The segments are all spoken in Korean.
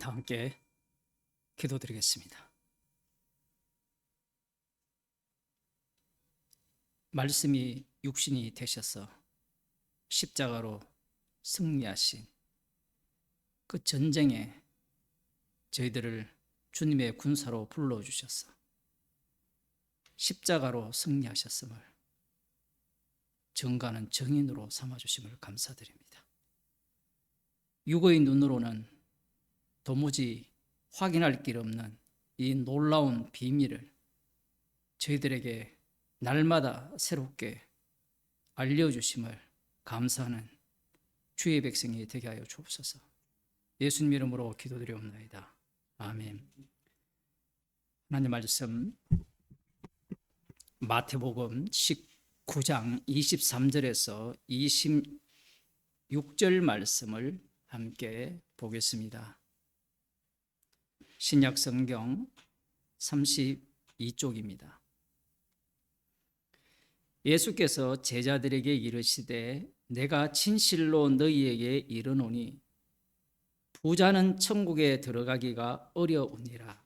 다 함께 기도드리겠습니다. 말씀이 육신이 되셔서 십자가로 승리하신 그 전쟁에 저희들을 주님의 군사로 불러주셔서 십자가로 승리하셨음을 증거하는 증인으로 삼아주심을 감사드립니다. 육의 눈으로는 도무지 확인할 길 없는 이 놀라운 비밀을 저희들에게 날마다 새롭게 알려주심을 감사하는 주의 백성이 되게 하여 주옵소서. 예수님 이름으로 기도드리옵나이다. 아멘. 하나님 말씀 마태복음 19장 23절에서 26절 말씀을 함께 보겠습니다. 신약 성경 32쪽입니다. 예수께서 제자들에게 이르시되 내가 진실로 너희에게 이르노니 부자는 천국에 들어가기가 어려우니라.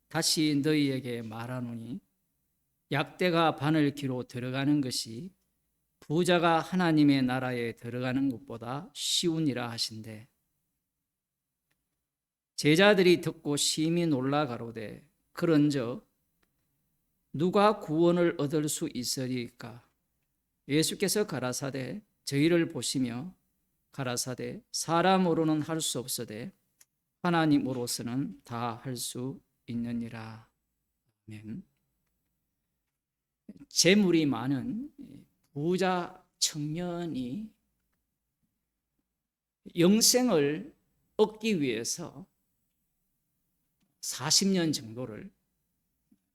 다시 너희에게 말하노니 약대가 바늘기로 들어가는 것이 부자가 하나님의 나라에 들어가는 것보다 쉬우니라 하신대. 제자들이 듣고 심히 놀라 가로되 그런즉 누가 구원을 얻을 수 있으리까? 예수께서 가라사대 저희를 보시며 가라사대 사람으로는 할 수 없으되 하나님으로서는 다 할 수 있느니라. 아멘. 재물이 많은 부자 청년이 영생을 얻기 위해서 40년 정도를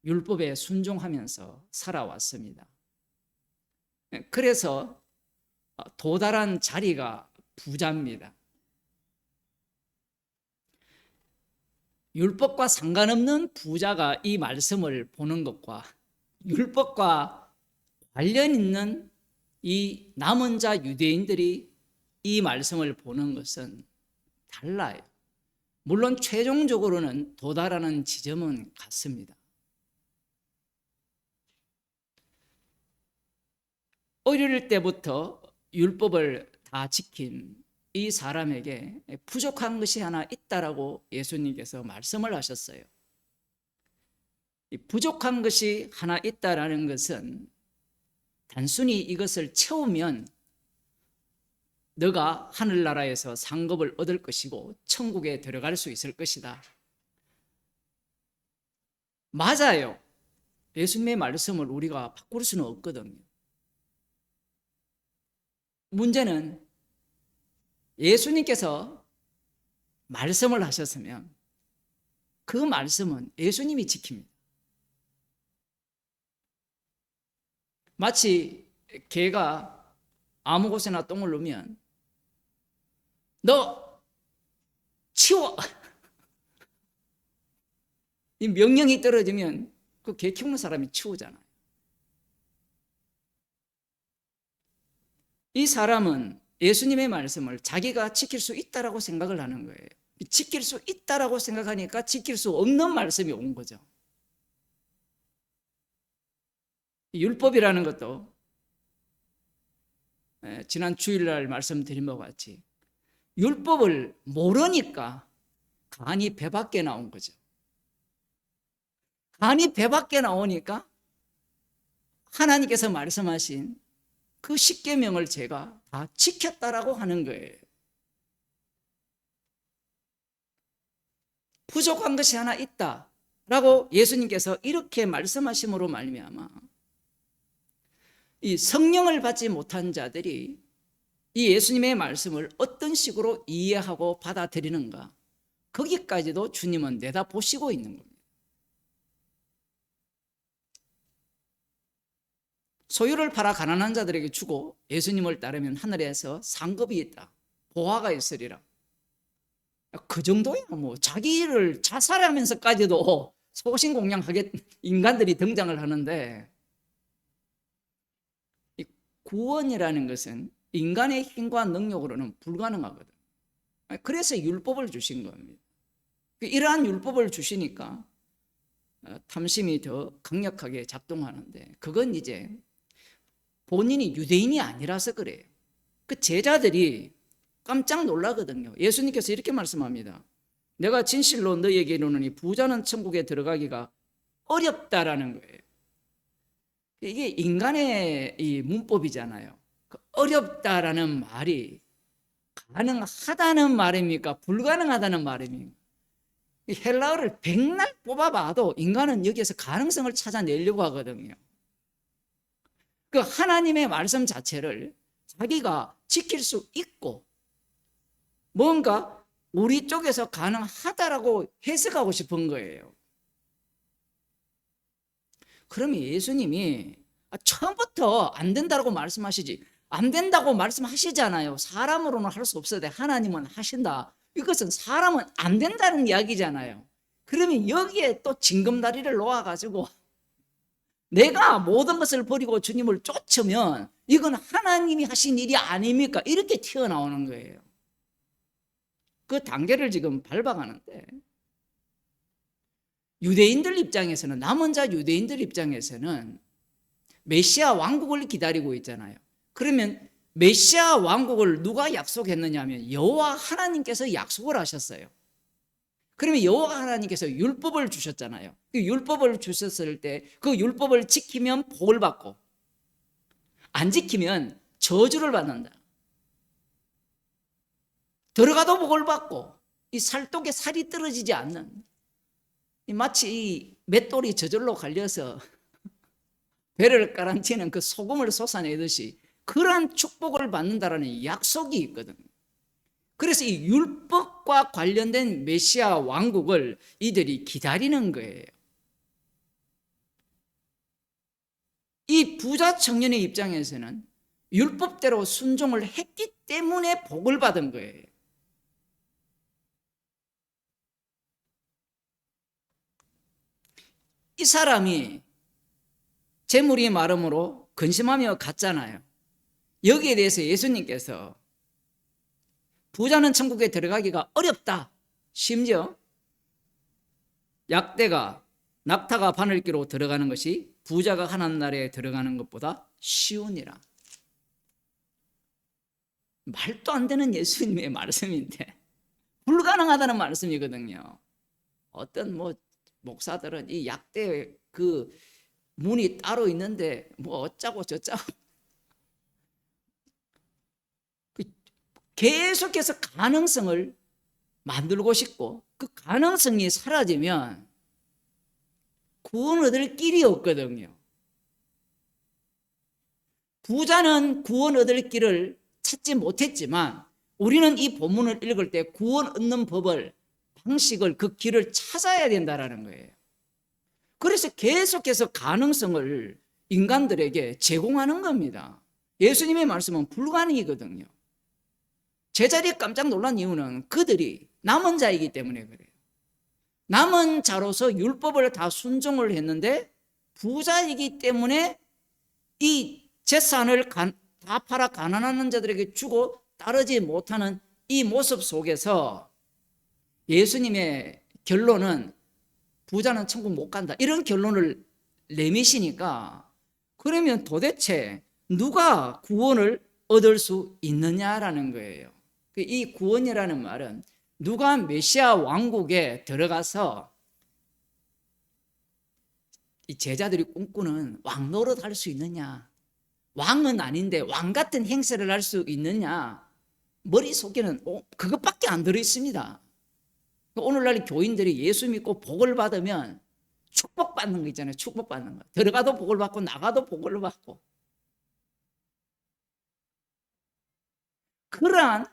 율법에 순종하면서 살아왔습니다. 그래서 도달한 자리가 부자입니다. 율법과 상관없는 부자가 이 말씀을 보는 것과 율법과 관련 있는 이 남은 자 유대인들이 이 말씀을 보는 것은 달라요. 물론 최종적으로는 도달하는 지점은 같습니다. 어릴 때부터 율법을 다 지킨 이 사람에게 부족한 것이 하나 있다라고 예수님께서 말씀을 하셨어요. 이 부족한 것이 하나 있다라는 것은 단순히 이것을 채우면 너가 하늘나라에서 상급을 얻을 것이고 천국에 들어갈 수 있을 것이다. 맞아요. 예수님의 말씀을 우리가 바꿀 수는 없거든요. 문제는 예수님께서 말씀을 하셨으면 그 말씀은 예수님이 지킵니다. 마치 개가 아무 곳에나 똥을 누면 너 치워! 이 명령이 떨어지면 그 개 키우는 사람이 치우잖아요. 이 사람은 예수님의 말씀을 자기가 지킬 수 있다라고 생각을 하는 거예요. 지킬 수 있다라고 생각하니까 지킬 수 없는 말씀이 온 거죠. 율법이라는 것도 지난 주일날 말씀드린 것 같이 율법을 모르니까 간이 배 밖에 나온 거죠. 간이 배 밖에 나오니까 하나님께서 말씀하신 그 십계명을 제가 다 지켰다라고 하는 거예요. 부족한 것이 하나 있다라고 예수님께서 이렇게 말씀하심으로 말미암아 이 성령을 받지 못한 자들이 이 예수님의 말씀을 어떤 식으로 이해하고 받아들이는가, 거기까지도 주님은 내다보시고 있는 겁니다. 소유를 팔아 가난한 자들에게 주고 예수님을 따르면 하늘에서 상급이 있다, 보화가 있으리라. 그 정도야. 뭐 자기를 자살하면서까지도 소신공략하게 인간들이 등장을 하는데, 이 구원이라는 것은 인간의 힘과 능력으로는 불가능하거든. 그래서 율법을 주신 겁니다. 이러한 율법을 주시니까 탐심이 더 강력하게 작동하는데, 그건 이제 본인이 유대인이 아니라서 그래요. 그 제자들이 깜짝 놀라거든요. 예수님께서 이렇게 말씀합니다. 내가 진실로 너희에게 이르노니 부자는 천국에 들어가기가 어렵다라는 거예요. 이게 인간의 이 문법이잖아요. 그 어렵다라는 말이 가능하다는 말입니까? 불가능하다는 말입니까? 이 헬라어를 백날 뽑아봐도 인간은 여기에서 가능성을 찾아내려고 하거든요. 그 하나님의 말씀 자체를 자기가 지킬 수 있고 뭔가 우리 쪽에서 가능하다라고 해석하고 싶은 거예요. 그러면 예수님이 처음부터 안 된다고 말씀하시지, 안 된다고 말씀하시잖아요. 사람으로는 할 수 없어도 하나님은 하신다. 이것은 사람은 안 된다는 이야기잖아요. 그러면 여기에 또 징검다리를 놓아가지고 내가 모든 것을 버리고 주님을 쫓으면 이건 하나님이 하신 일이 아닙니까? 이렇게 튀어나오는 거예요. 그 단계를 지금 밟아가는데, 유대인들 입장에서는, 남은 자 유대인들 입장에서는 메시아 왕국을 기다리고 있잖아요. 그러면 메시아 왕국을 누가 약속했느냐 하면 여호와 하나님께서 약속을 하셨어요. 그러면 여호와 하나님께서 율법을 주셨잖아요. 그 율법을 주셨을 때 그 율법을 지키면 복을 받고 안 지키면 저주를 받는다. 들어가도 복을 받고 이 살독에 살이 떨어지지 않는, 마치 이 맷돌이 저절로 갈려서 배를 깔아치는 그 소금을 쏟아내듯이 그러한 축복을 받는다라는 약속이 있거든요. 그래서 이 율법과 관련된 메시아 왕국을 이들이 기다리는 거예요. 이 부자 청년의 입장에서는 율법대로 순종을 했기 때문에 복을 받은 거예요. 이 사람이 재물이 마름으로 근심하며 갔잖아요. 여기에 대해서 예수님께서 부자는 천국에 들어가기가 어렵다. 심지어 약대가 낙타가 바늘기로 들어가는 것이 부자가 가난 나라에 들어가는 것보다 쉬우니라. 말도 안 되는 예수님의 말씀인데 불가능하다는 말씀이거든요. 어떤 목사들은 이 약대 그 문이 따로 있는데 어쩌고 저쩌고 계속해서 가능성을 만들고 싶고, 그 가능성이 사라지면 구원 얻을 길이 없거든요. 부자는 구원 얻을 길을 찾지 못했지만 우리는 이 본문을 읽을 때 구원 얻는 법을, 방식을, 그 길을 찾아야 된다는 거예요. 그래서 계속해서 가능성을 인간들에게 제공하는 겁니다. 예수님의 말씀은 불가능이거든요. 제자들이 깜짝 놀란 이유는 그들이 남은 자이기 때문에 그래요. 남은 자로서 율법을 다 순종을 했는데 부자이기 때문에 이 재산을 다 팔아 가난한 자들에게 주고 따르지 못하는 이 모습 속에서 예수님의 결론은 부자는 천국 못 간다, 이런 결론을 내미시니까, 그러면 도대체 누가 구원을 얻을 수 있느냐라는 거예요. 이 구원이라는 말은 누가 메시아 왕국에 들어가서 이 제자들이 꿈꾸는 왕 노릇 할 수 있느냐, 왕은 아닌데 왕 같은 행세를 할 수 있느냐, 머릿속에는 그것밖에 안 들어있습니다. 오늘날 교인들이 예수 믿고 복을 받으면 축복받는 거 있잖아요. 축복받는 거. 들어가도 복을 받고 나가도 복을 받고, 그러한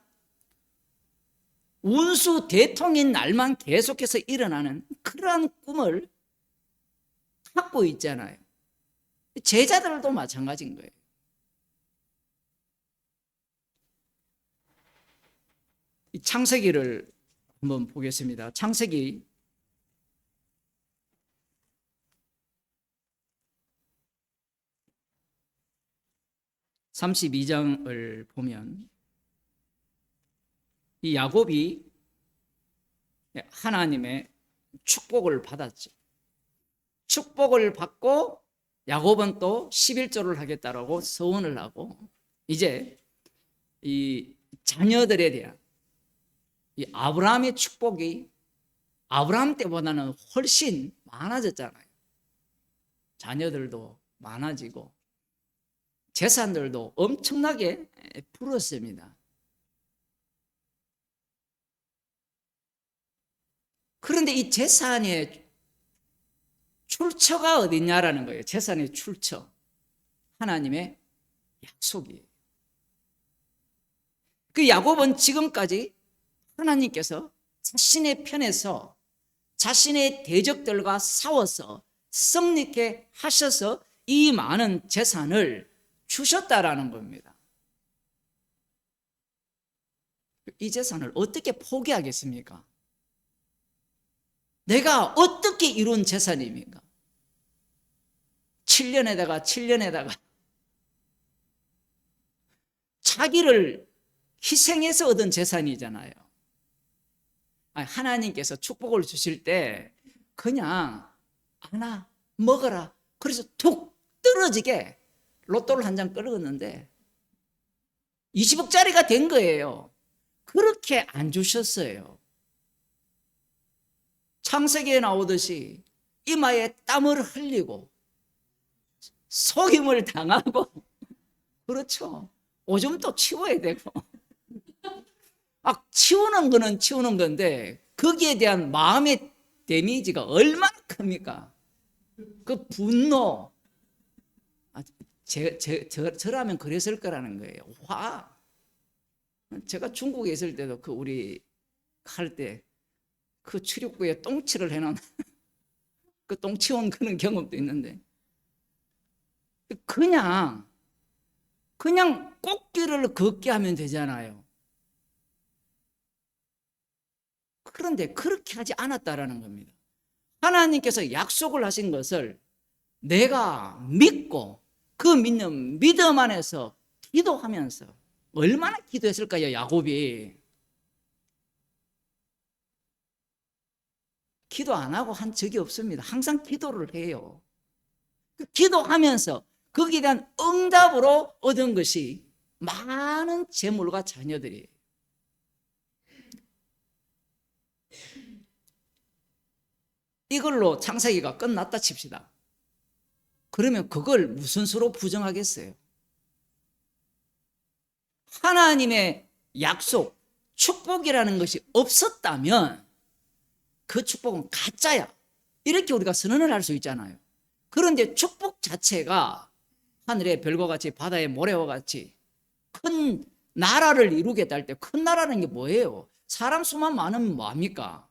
운수 대통인 날만 계속해서 일어나는 그러한 꿈을 갖고 있잖아요. 제자들도 마찬가지인 거예요. 이 창세기를 한번 보겠습니다. 창세기 32장을 보면 이 야곱이 하나님의 축복을 받았죠. 축복을 받고 야곱은 또 11조를 하겠다라고 서원을 하고 이제 이 자녀들에 대한 이 아브라함의 축복이 아브라함 때보다는 훨씬 많아졌잖아요. 자녀들도 많아지고 재산들도 엄청나게 불었습니다. 그런데 이 재산의 출처가 어디냐라는 거예요. 재산의 출처. 하나님의 약속이에요. 그 야곱은 지금까지 하나님께서 자신의 편에서 자신의 대적들과 싸워서 승리케 하셔서 이 많은 재산을 주셨다라는 겁니다. 이 재산을 어떻게 포기하겠습니까? 내가 어떻게 이룬 재산입니까? 7년에다가 자기를 희생해서 얻은 재산이잖아요. 하나님께서 축복을 주실 때 그냥 하나 먹어라. 그래서 툭 떨어지게 로또를 한 장 끌었는데 20억짜리가 된 거예요. 그렇게 안 주셨어요. 창세기에 나오듯이 이마에 땀을 흘리고 속임을 당하고 그렇죠. 오줌도 치워야 되고 치우는 거는 치우는 건데 거기에 대한 마음의 데미지가 얼마나 큽니까? 그 분노. 저라면 그랬을 거라는 거예요. 화. 제가 중국에 있을 때도 그 우리 할 때 그 출입구에 똥칠을 해놓은 그 똥치운 그런 경험도 있는데 그냥 꽃길을 걷게 하면 되잖아요. 그런데 그렇게 하지 않았다라는 겁니다. 하나님께서 약속을 하신 것을 내가 믿고 그 믿는 믿음 안에서 기도하면서 얼마나 기도했을까요, 야곱이. 기도 안 하고 한 적이 없습니다. 항상 기도를 해요. 기도하면서 거기에 대한 응답으로 얻은 것이 많은 재물과 자녀들이에요. 이걸로 창세기가 끝났다 칩시다. 그러면 그걸 무슨 수로 부정하겠어요? 하나님의 약속, 축복이라는 것이 없었다면 그 축복은 가짜야. 이렇게 우리가 선언을 할 수 있잖아요. 그런데 축복 자체가 하늘의 별과 같이 바다의 모래와 같이 큰 나라를 이루겠다 할 때 큰 나라는 게 뭐예요? 사람 수만 많으면 뭐합니까?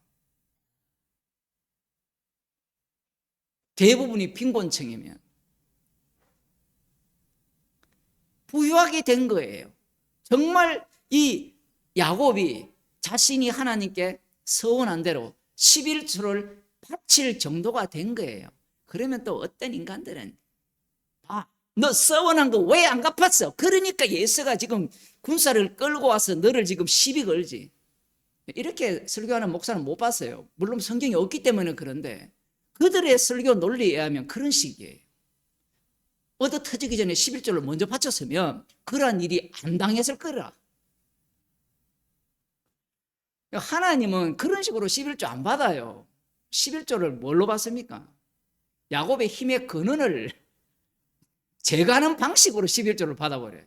대부분이 빈곤층이면 부유하게 된 거예요. 정말 이 야곱이 자신이 하나님께 서원한 대로 11조를 바칠 정도가 된 거예요. 그러면 또 어떤 인간들은 너 서원한 거 왜 안 갚았어? 그러니까 예수가 지금 군사를 끌고 와서 너를 지금 시비 걸지. 이렇게 설교하는 목사는 못 봤어요. 물론 성경이 없기 때문에 그런데 그들의 설교 논리에 의하면 그런 식이에요. 얻어 터지기 전에 11조를 먼저 바쳤으면 그러한 일이 안 당했을 거라. 하나님은 그런 식으로 11조 안 받아요. 11조를 뭘로 받습니까? 야곱의 힘의 근원을 제거하는 방식으로 11조를 받아버려요.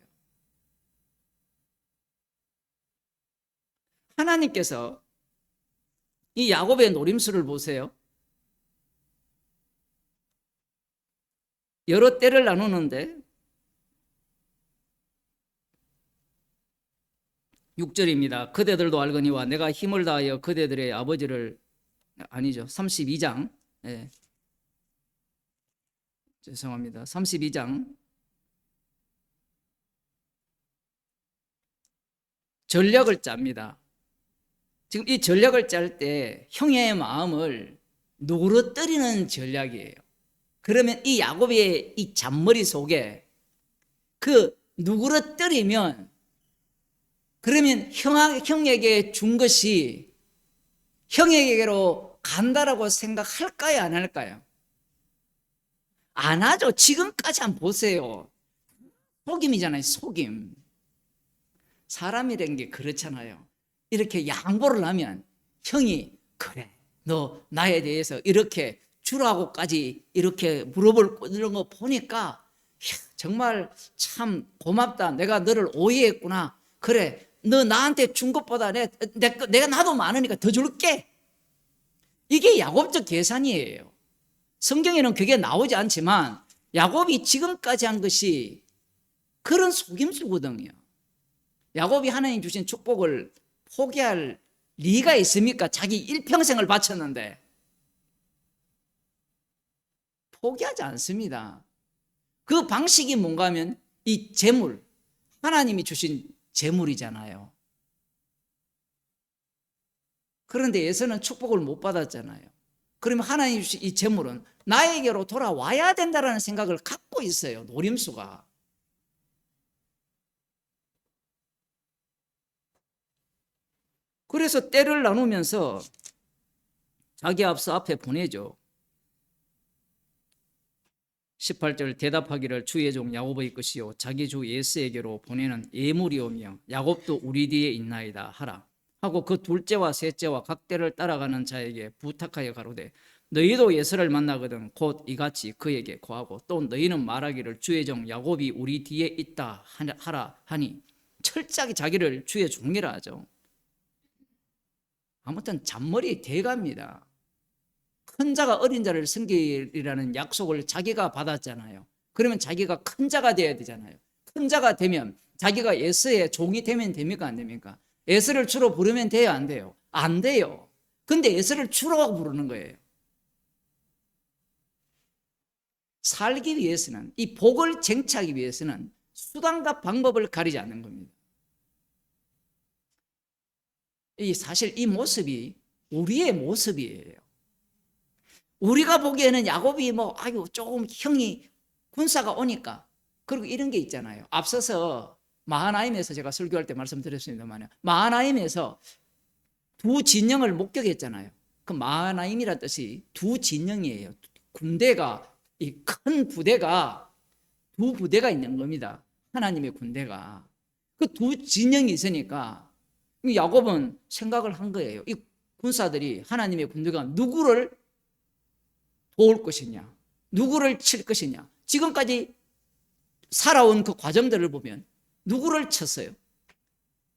하나님께서 이 야곱의 노림수를 보세요. 여러 때를 나누는데 6절입니다. 그대들도 알거니와 내가 힘을 다하여 그대들의 아버지를 아니죠. 32장 죄송합니다. 32장 전략을 짭니다. 지금 이 전략을 짤 때 형의 마음을 누그러뜨리는 전략이에요. 그러면 이 야곱의 이 잔머리 속에 그 누그러뜨리면 그러면 형에게 준 것이 형에게로 간다라고 생각할까요? 안 할까요? 안 하죠. 지금까지 한번 보세요. 속임이잖아요. 속임. 사람이란 게 그렇잖아요. 이렇게 양보를 하면 형이 그래 너 나에 대해서 이렇게 주라고까지 이렇게 물어볼 이런 거 보니까 정말 참 고맙다. 내가 너를 오해했구나. 그래 너 나한테 준 것보다 내가 나도 많으니까 더 줄게. 이게 야곱적 계산이에요. 성경에는 그게 나오지 않지만 야곱이 지금까지 한 것이 그런 속임수거든요. 야곱이 하나님 주신 축복을 포기할 리가 있습니까? 자기 일평생을 바쳤는데 포기하지 않습니다. 그 방식이 뭔가 하면 이 재물, 하나님이 주신 재물이잖아요. 그런데 에서는 축복을 못 받았잖아요. 그러면 하나님 주신 이 재물은 나에게로 돌아와야 된다는 생각을 갖고 있어요. 노림수가. 그래서 때를 나누면서 자기 앞에 보내죠. 18절 대답하기를 주의 종 야곱의 것이요 자기 주 예스에게로 보내는 예물이오며 야곱도 우리 뒤에 있나이다 하라 하고 그 둘째와 셋째와 각 때를 따라가는 자에게 부탁하여 가로되 너희도 예스를 만나거든 곧 이같이 그에게 고하고 또 너희는 말하기를 주의 종 야곱이 우리 뒤에 있다 하라 하니 철저하게 자기를 주의 종이라 하죠. 아무튼 잔머리 대갑니다. 큰 자가 어린 자를 섬기리라는 약속을 자기가 받았잖아요. 그러면 자기가 큰 자가 돼야 되잖아요. 큰 자가 되면 자기가 예스의 종이 되면 됩니까? 안 됩니까? 예스를 주로 부르면 돼요? 안 돼요? 안 돼요. 근데 예스를 주로 부르는 거예요. 살기 위해서는, 이 복을 쟁취하기 위해서는 수단과 방법을 가리지 않는 겁니다. 사실 이 모습이 우리의 모습이에요. 우리가 보기에는 야곱이 조금 형이 군사가 오니까 그리고 이런 게 있잖아요. 앞서서 마하나임에서 제가 설교할 때 말씀드렸습니다만 마하나임에서 두 진영을 목격했잖아요. 그 마하나임이란 뜻이 두 진영이에요. 군대가 이 큰 부대가 두 부대가 있는 겁니다. 하나님의 군대가 그 두 진영이 있으니까 야곱은 생각을 한 거예요. 이 군사들이 하나님의 군대가 누구를 도울 것이냐, 누구를 칠 것이냐. 지금까지 살아온 그 과정들을 보면 누구를 쳤어요?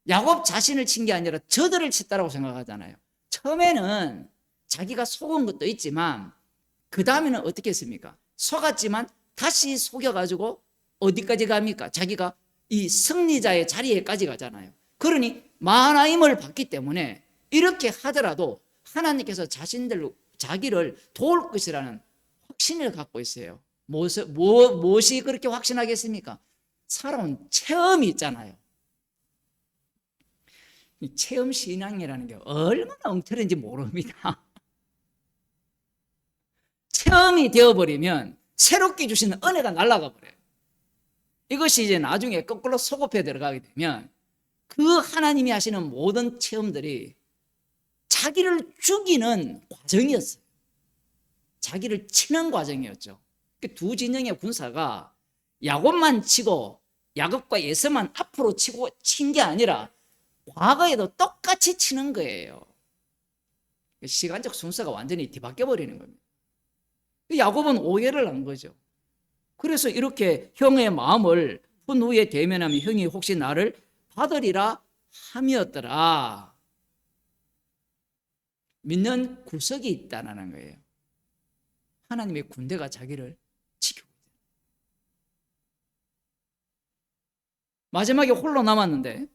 야곱 자신을 친 게 아니라 저들을 쳤다라고 생각하잖아요. 처음에는 자기가 속은 것도 있지만 그 다음에는 어떻게 했습니까? 속았지만 다시 속여가지고 어디까지 갑니까? 자기가 이 승리자의 자리에까지 가잖아요. 그러니 마하나임을 받기 때문에 이렇게 하더라도 하나님께서 자기를 도울 것이라는 확신을 갖고 있어요. 무엇이 그렇게 확신하겠습니까? 살아온 체험이 있잖아요. 이 체험 신앙이라는 게 얼마나 엉터리인지 모릅니다. 체험이 되어버리면 새롭게 주시는 은혜가 날아가 버려요. 이것이 이제 나중에 거꾸로 속업에 들어가게 되면 그 하나님이 하시는 모든 체험들이 자기를 죽이는 과정이었어요. 자기를 치는 과정이었죠. 두 진영의 군사가 야곱만 치고 야곱과 에서만 앞으로 친 게 아니라 과거에도 똑같이 치는 거예요. 시간적 순서가 완전히 뒤바뀌어 버리는 겁니다. 야곱은 오해를 한 거죠. 그래서 이렇게 형의 마음을 푼 후에 대면하면 형이 혹시 나를 받으리라 함이었더라. 믿는 구석이 있다는 거예요. 하나님의 군대가 자기를 지키고 있다. 마지막에 홀로 남았는데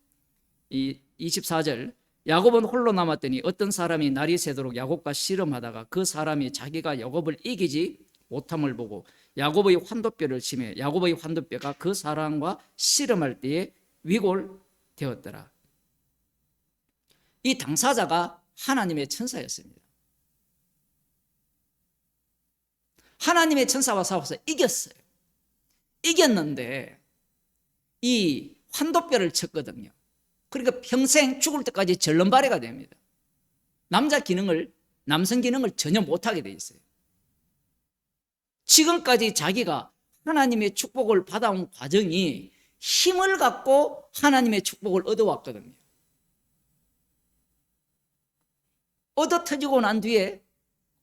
이 24절 야곱은 홀로 남았더니 어떤 사람이 날이 새도록 야곱과 씨름하다가 그 사람이 자기가 야곱을 이기지 못함을 보고 야곱의 환도뼈를 치매 야곱의 환도뼈가 그 사람과 씨름할 때에 위골되었더라. 이 당사자가 하나님의 천사였습니다. 하나님의 천사와 싸워서 이겼어요. 이겼는데 이 환도뼈를 쳤거든요. 그러니까 평생 죽을 때까지 절름발이가 됩니다. 남성 기능을 전혀 못하게 돼 있어요. 지금까지 자기가 하나님의 축복을 받아온 과정이 힘을 갖고 하나님의 축복을 얻어왔거든요. 얻어 터지고 난 뒤에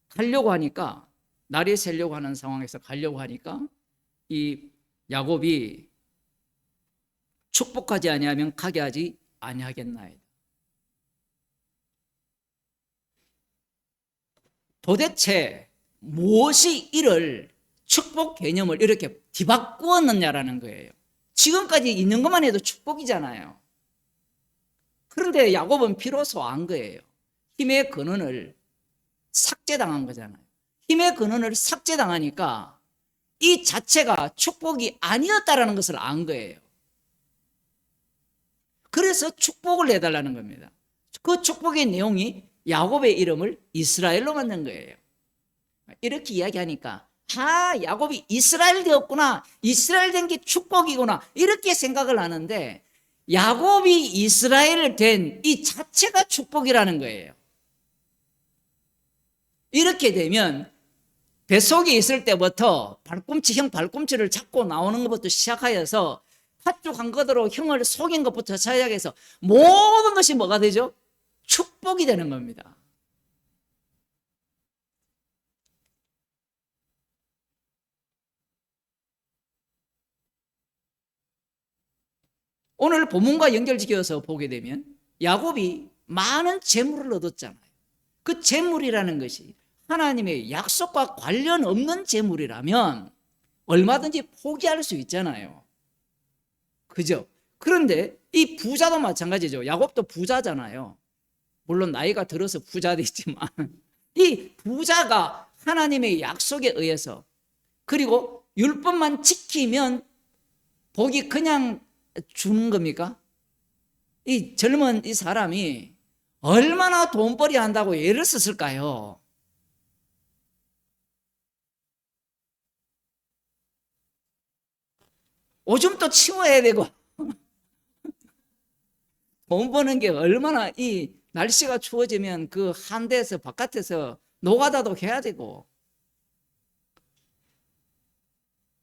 가려고 하니까, 날이 새려고 하는 상황에서 가려고 하니까 이 야곱이 축복하지 아니하면 가게 하지 아니하겠나이다. 도대체 무엇이 이를 축복 개념을 이렇게 뒤바꾸었느냐라는 거예요. 지금까지 있는 것만 해도 축복이잖아요. 그런데 야곱은 비로소 안 거예요. 힘의 근원을 삭제당한 거잖아요. 힘의 근원을 삭제당하니까 이 자체가 축복이 아니었다라는 것을 안 거예요. 그래서 축복을 내달라는 겁니다. 그 축복의 내용이 야곱의 이름을 이스라엘로 만든 거예요. 이렇게 이야기하니까 야곱이 이스라엘 되었구나, 이스라엘 된 게 축복이구나, 이렇게 생각을 하는데 야곱이 이스라엘 된 이 자체가 축복이라는 거예요. 이렇게 되면 뱃속에 있을 때부터 형 발꿈치를 잡고 나오는 것부터 시작하여서 팥죽한 것으로 형을 속인 것부터 시작해서 모든 것이 뭐가 되죠? 축복이 되는 겁니다. 오늘 본문과 연결지어서 보게 되면 야곱이 많은 재물을 얻었잖아요. 그 재물이라는 것이 하나님의 약속과 관련 없는 재물이라면 얼마든지 포기할 수 있잖아요. 그죠? 그런데 이 부자도 마찬가지죠. 야곱도 부자잖아요. 물론 나이가 들어서 부자 됐지만 이 부자가 하나님의 약속에 의해서, 그리고 율법만 지키면 복이 그냥 주는 겁니까? 이 젊은 이 사람이 얼마나 돈벌이 한다고 애를 썼을까요? 오줌도 치워야 되고 돈 버는 게 얼마나, 이 날씨가 추워지면 그 한대에서 바깥에서 노가다도 해야 되고,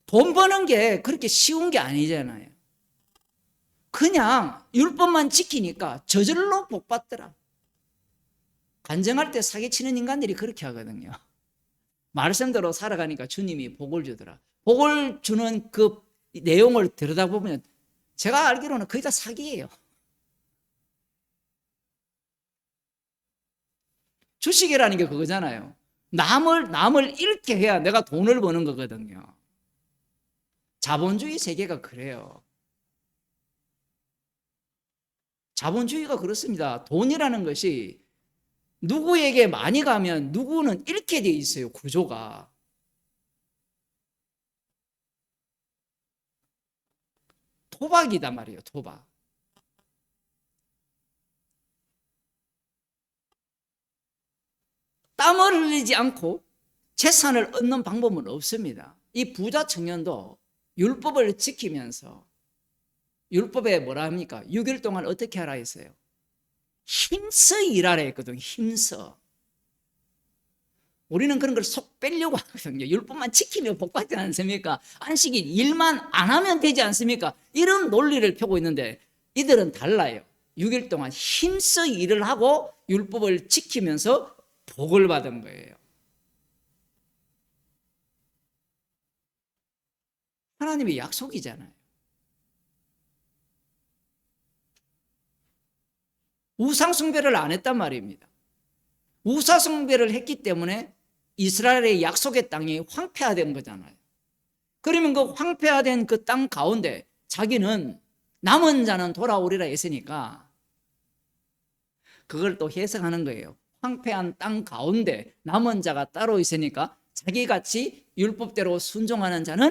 돈 버는 게 그렇게 쉬운 게 아니잖아요. 그냥 율법만 지키니까 저절로 복 받더라. 간증할 때 사기치는 인간들이 그렇게 하거든요. 말씀대로 살아가니까 주님이 복을 주더라. 복을 주는 그 내용을 들여다보면 제가 알기로는 거의 다 사기예요. 주식이라는 게 그거잖아요. 남을 잃게 해야 내가 돈을 버는 거거든요. 자본주의 세계가 그래요. 자본주의가 그렇습니다. 돈이라는 것이 누구에게 많이 가면 누구는 잃게 돼 있어요. 구조가. 도박이단 말이에요. 도박. 땀을 흘리지 않고 재산을 얻는 방법은 없습니다. 이 부자 청년도 율법을 지키면서, 율법에 뭐라 합니까? 6일 동안 어떻게 하라 했어요? 힘써 일하라 했거든요. 힘써. 우리는 그런 걸 속 빼려고 하거든요. 율법만 지키면 복 받지 않습니까? 안식일 일만 안 하면 되지 않습니까? 이런 논리를 펴고 있는데 이들은 달라요. 6일 동안 힘써 일을 하고 율법을 지키면서 복을 받은 거예요. 하나님의 약속이잖아요. 우상숭배를 안 했단 말입니다. 우상숭배를 했기 때문에 이스라엘의 약속의 땅이 황폐화된 거잖아요. 그러면 그 황폐화된 그 땅 가운데 자기는 남은 자는 돌아오리라 했으니까 그걸 또 해석하는 거예요. 황폐한 땅 가운데 남은 자가 따로 있으니까 자기같이 율법대로 순종하는 자는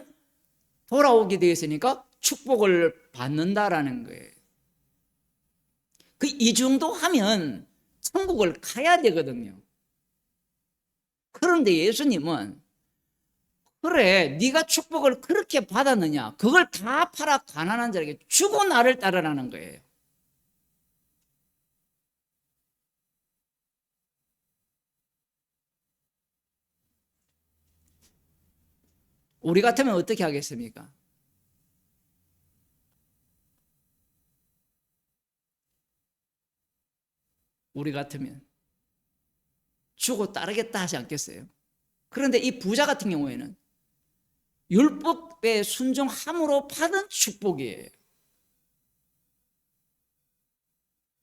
돌아오게 되어 있으니까 축복을 받는다라는 거예요. 그 이 정도 하면 천국을 가야 되거든요. 그런데 예수님은 그래, 네가 축복을 그렇게 받았느냐, 그걸 다 팔아 가난한 자에게 주고 나를 따르라는 거예요. 우리 같으면 어떻게 하겠습니까? 우리 같으면 주고 따르겠다 하지 않겠어요? 그런데 이 부자 같은 경우에는 율법에 순종함으로 받은 축복이에요.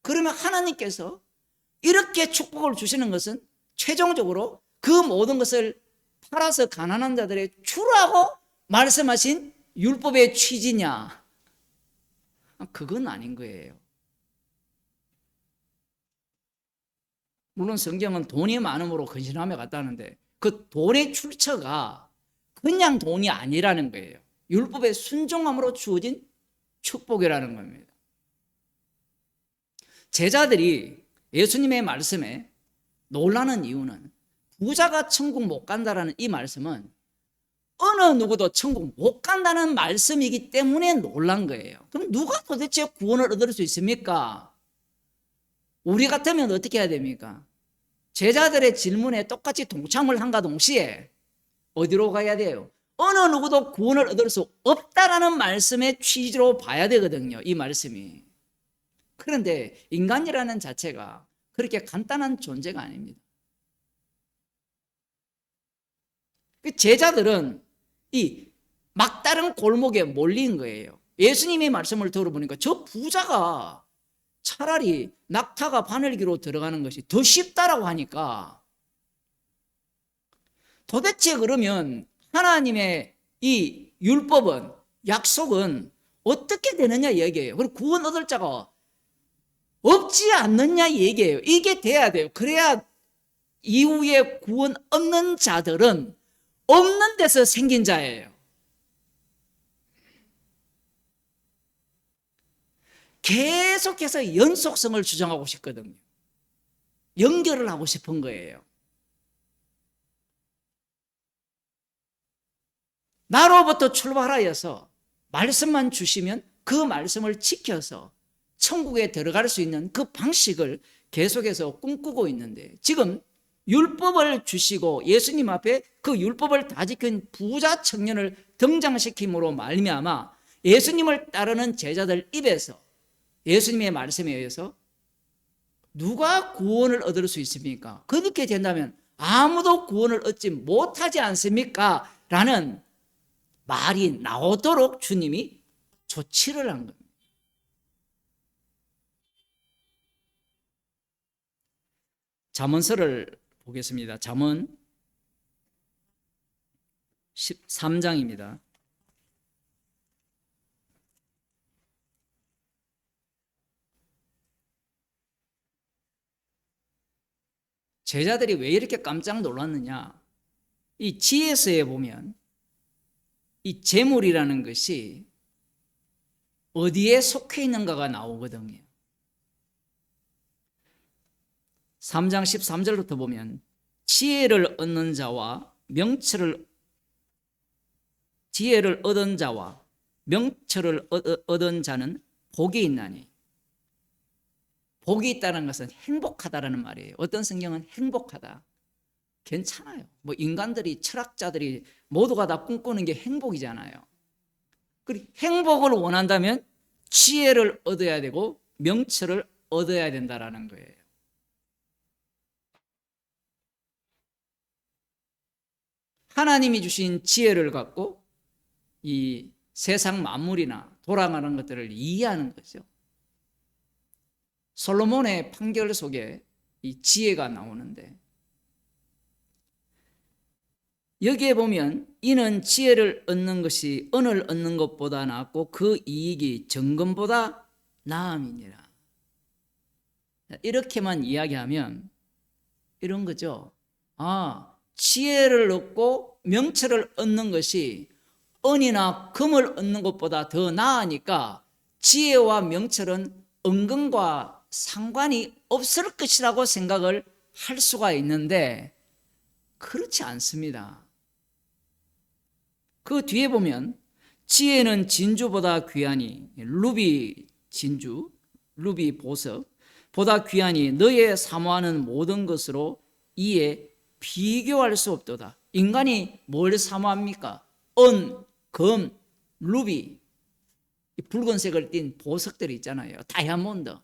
그러면 하나님께서 이렇게 축복을 주시는 것은 최종적으로 그 모든 것을 팔아서 가난한 자들의 주라고 말씀하신 율법의 취지냐? 그건 아닌 거예요. 물론 성경은 돈이 많음으로 근신하며 갔다는데 그 돈의 출처가 그냥 돈이 아니라는 거예요. 율법의 순종함으로 주어진 축복이라는 겁니다. 제자들이 예수님의 말씀에 놀라는 이유는 부자가 천국 못 간다라는 이 말씀은 어느 누구도 천국 못 간다는 말씀이기 때문에 놀란 거예요. 그럼 누가 도대체 구원을 얻을 수 있습니까? 우리 같으면 어떻게 해야 됩니까? 제자들의 질문에 똑같이 동참을 한가 동시에 어디로 가야 돼요? 어느 누구도 구원을 얻을 수 없다라는 말씀의 취지로 봐야 되거든요. 이 말씀이. 그런데 인간이라는 자체가 그렇게 간단한 존재가 아닙니다. 제자들은 이 막다른 골목에 몰린 거예요. 예수님의 말씀을 들어보니까 저 부자가 차라리 낙타가 바늘기로 들어가는 것이 더 쉽다라고 하니까 도대체 그러면 하나님의 이 율법은, 약속은 어떻게 되느냐 얘기예요. 그리고 구원 얻을 자가 없지 않느냐 얘기예요. 이게 돼야 돼요. 그래야 이후에 구원 얻는 자들은 없는 데서 생긴 자예요. 계속해서 연속성을 주장하고 싶거든요. 연결을 하고 싶은 거예요. 나로부터 출발하여서 말씀만 주시면 그 말씀을 지켜서 천국에 들어갈 수 있는 그 방식을 계속해서 꿈꾸고 있는데, 지금 율법을 주시고 예수님 앞에 그 율법을 다 지킨 부자 청년을 등장시킴으로 말미암아 예수님을 따르는 제자들 입에서 예수님의 말씀에 의해서 누가 구원을 얻을 수 있습니까? 그렇게 된다면 아무도 구원을 얻지 못하지 않습니까? 라는 말이 나오도록 주님이 조치를 한 겁니다. 잠언서를 보겠습니다. 잠언 13장입니다. 제자들이 왜 이렇게 깜짝 놀랐느냐? 이 지혜서에 보면 이 재물이라는 것이 어디에 속해 있는가가 나오거든요. 3장 13절부터 보면 지혜를 얻는 자와 지혜를 얻은 자와 명철을 얻은 자는 복이 있나니. 복이 있다는 것은 행복하다라는 말이에요. 어떤 성경은 행복하다. 괜찮아요. 뭐 인간들이, 철학자들이 모두가 다 꿈꾸는 게 행복이잖아요. 그리고 행복을 원한다면 지혜를 얻어야 되고 명철을 얻어야 된다라는 거예요. 하나님이 주신 지혜를 갖고 이 세상 만물이나 돌아가는 것들을 이해하는 거죠. 솔로몬의 판결 속에 이 지혜가 나오는데, 여기에 보면 이는 지혜를 얻는 것이 은을 얻는 것보다 낫고 그 이익이 정금보다 나음이니라. 이렇게만 이야기하면 이런 거죠. 지혜를 얻고 명철을 얻는 것이 은이나 금을 얻는 것보다 더 나으니까 지혜와 명철은 은금과 상관이 없을 것이라고 생각을 할 수가 있는데 그렇지 않습니다. 그 뒤에 보면 지혜는 진주보다 귀하니, 루비 진주, 루비 보석 보다 귀하니 너의 사모하는 모든 것으로 이에 비교할 수 없도다. 인간이 뭘 사모합니까? 은, 금, 루비, 붉은색을 띤 보석들이 있잖아요. 다이아몬드.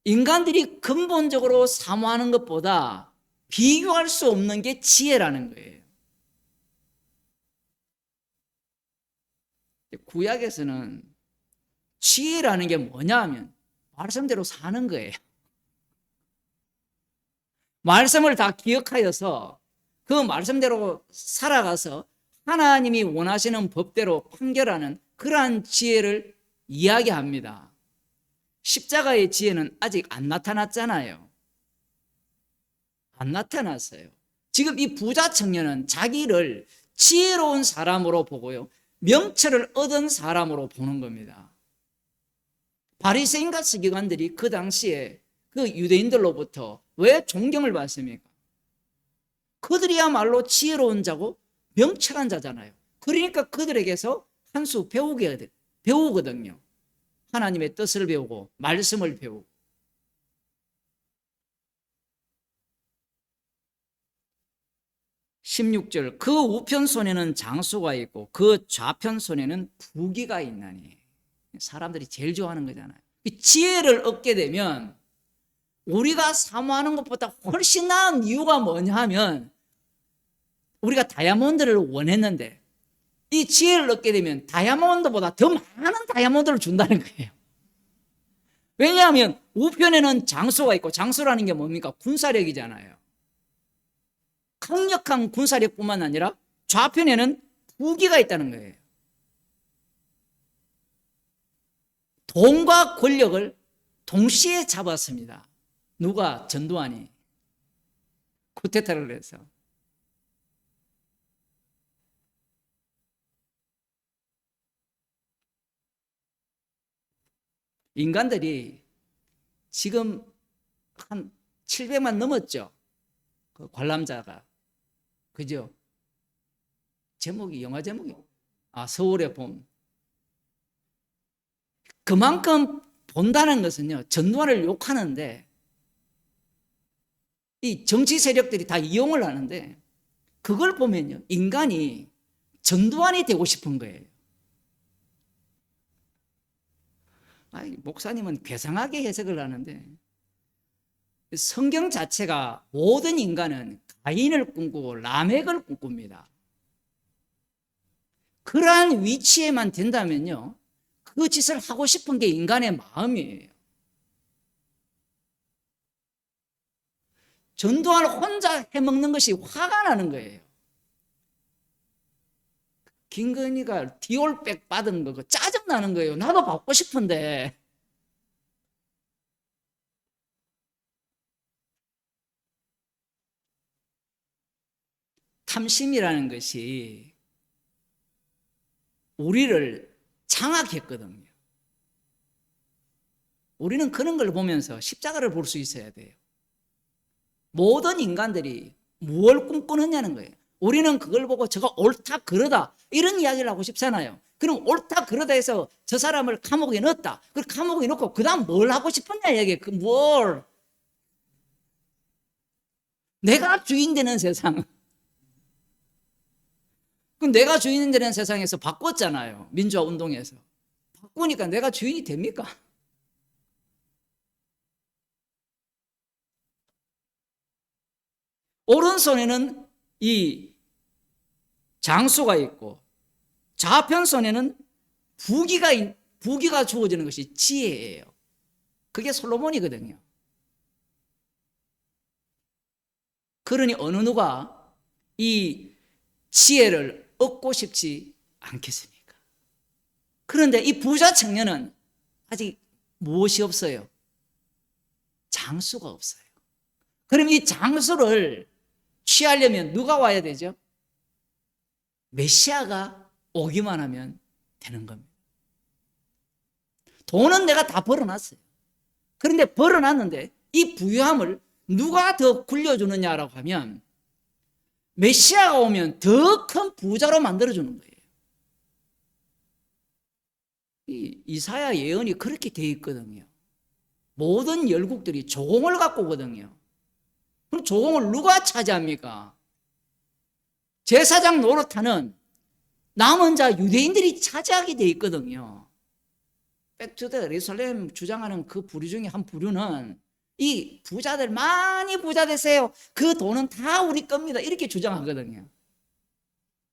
인간들이 근본적으로 사모하는 것보다 비교할 수 없는 게 지혜라는 거예요. 구약에서는 지혜라는 게 뭐냐 하면 말씀대로 사는 거예요. 말씀을 다 기억하여서 그 말씀대로 살아가서 하나님이 원하시는 법대로 판결하는 그러한 지혜를 이야기합니다. 십자가의 지혜는 아직 안 나타났잖아요. 안 나타났어요. 지금 이 부자 청년은 자기를 지혜로운 사람으로 보고요, 명철을 얻은 사람으로 보는 겁니다. 바리새인과 서기관들이 그 당시에 그 유대인들로부터 왜 존경을 받습니까? 그들이야말로 지혜로운 자고 명철한 자잖아요. 그러니까 그들에게서 한 수 배우거든요. 하나님의 뜻을 배우고 말씀을 배우고. 16절, 그 우편 손에는 장수가 있고 그 좌편 손에는 부귀가 있나니. 사람들이 제일 좋아하는 거잖아요. 지혜를 얻게 되면 우리가 사모하는 것보다 훨씬 나은 이유가 뭐냐 하면, 우리가 다이아몬드를 원했는데 이 지혜를 얻게 되면 다이아몬드보다 더 많은 다이아몬드를 준다는 거예요. 왜냐하면 우편에는 장수가 있고, 장수라는 게 뭡니까? 군사력이잖아요. 강력한 군사력뿐만 아니라 좌편에는 부귀가 있다는 거예요. 돈과 권력을 동시에 잡았습니다. 누가? 전두환이 쿠데타를 해서. 인간들이 지금 한 700만 넘었죠. 그 관람자가. 그죠? 제목이, 영화 제목이 서울의 봄. 그만큼 본다는 것은요, 전두환을 욕하는데 이 정치 세력들이 다 이용을 하는데, 그걸 보면요, 인간이 전두환이 되고 싶은 거예요. 목사님은 괴상하게 해석을 하는데, 성경 자체가 모든 인간은 가인을 꿈꾸고 라멕을 꿈꿉니다. 그러한 위치에만 된다면요, 그 짓을 하고 싶은 게 인간의 마음이에요. 전두환 혼자 해먹는 것이 화가 나는 거예요. 김건희가 디올백 받은 거 짜증나는 거예요. 나도 받고 싶은데. 탐심이라는 것이 우리를 장악했거든요. 우리는 그런 걸 보면서 십자가를 볼 수 있어야 돼요. 모든 인간들이 무엇을 꿈꾸느냐는 거예요. 우리는 그걸 보고 저거 옳다 그러다 이런 이야기를 하고 싶잖아요. 그럼 옳다 그러다 해서 저 사람을 감옥에 넣었다. 그 감옥에 넣고 그 다음 뭘 하고 싶었냐 이게. 뭘. 내가 주인 되는 세상. 그럼 내가 주인 되는 세상에서 바꿨잖아요. 민주화 운동에서. 바꾸니까 내가 주인이 됩니까? 오른손에는 이 장수가 있고 좌편손에는 부귀가 주어지는 것이 지혜예요. 그게 솔로몬이거든요. 그러니 어느 누가 이 지혜를 얻고 싶지 않겠습니까? 그런데 이 부자 청년은 아직 무엇이 없어요? 장수가 없어요. 그럼 이 장수를 취하려면 누가 와야 되죠? 메시아가 오기만 하면 되는 겁니다. 돈은 내가 다 벌어놨어요. 그런데 벌어놨는데 이 부유함을 누가 더 굴려주느냐라고 하면 메시아가 오면 더 큰 부자로 만들어주는 거예요. 이 이사야 예언이 그렇게 돼 있거든요. 모든 열국들이 조공을 갖고 오거든요. 그럼 조공을 누가 차지합니까? 제사장 노릇하는 남은 자 유대인들이 차지하게 돼 있거든요. 백투더 예루살렘 주장하는 그 부류 중에 한 부류는 이 부자들 많이 부자 되세요. 그 돈은 다 우리 겁니다. 이렇게 주장하거든요.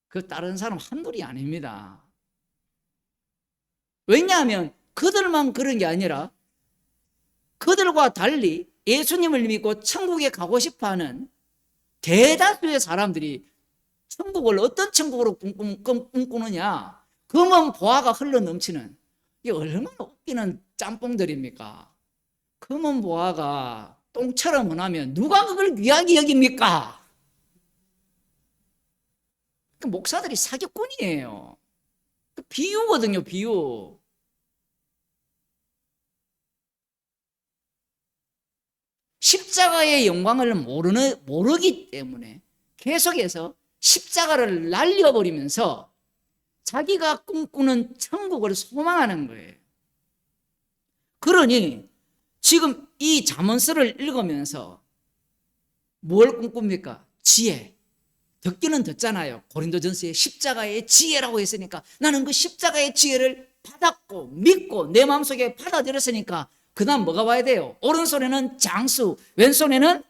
그 다른 사람 한둘이 아닙니다. 왜냐하면 그들만 그런 게 아니라 그들과 달리 예수님을 믿고 천국에 가고 싶어하는 대다수의 사람들이 천국을 어떤 천국으로 꿈꾸느냐? 금은 보화가 흘러 넘치는, 이게 얼마나 웃기는 짬뽕들입니까? 금은 보화가 똥처럼 흔하면 누가 그걸 귀하게 여깁니까? 그 목사들이 사기꾼이에요. 그 비유거든요, 비유. 십자가의 영광을 모르기 때문에 계속해서 십자가를 날려버리면서 자기가 꿈꾸는 천국을 소망하는 거예요. 그러니 지금 이 잠언서를 읽으면서 뭘 꿈꿉니까? 지혜. 듣기는 듣잖아요. 고린도전서에 십자가의 지혜라고 했으니까 나는 그 십자가의 지혜를 받았고 믿고 내 마음속에 받아들였으니까 그 다음 뭐가 와야 돼요? 오른손에는 장수, 왼손에는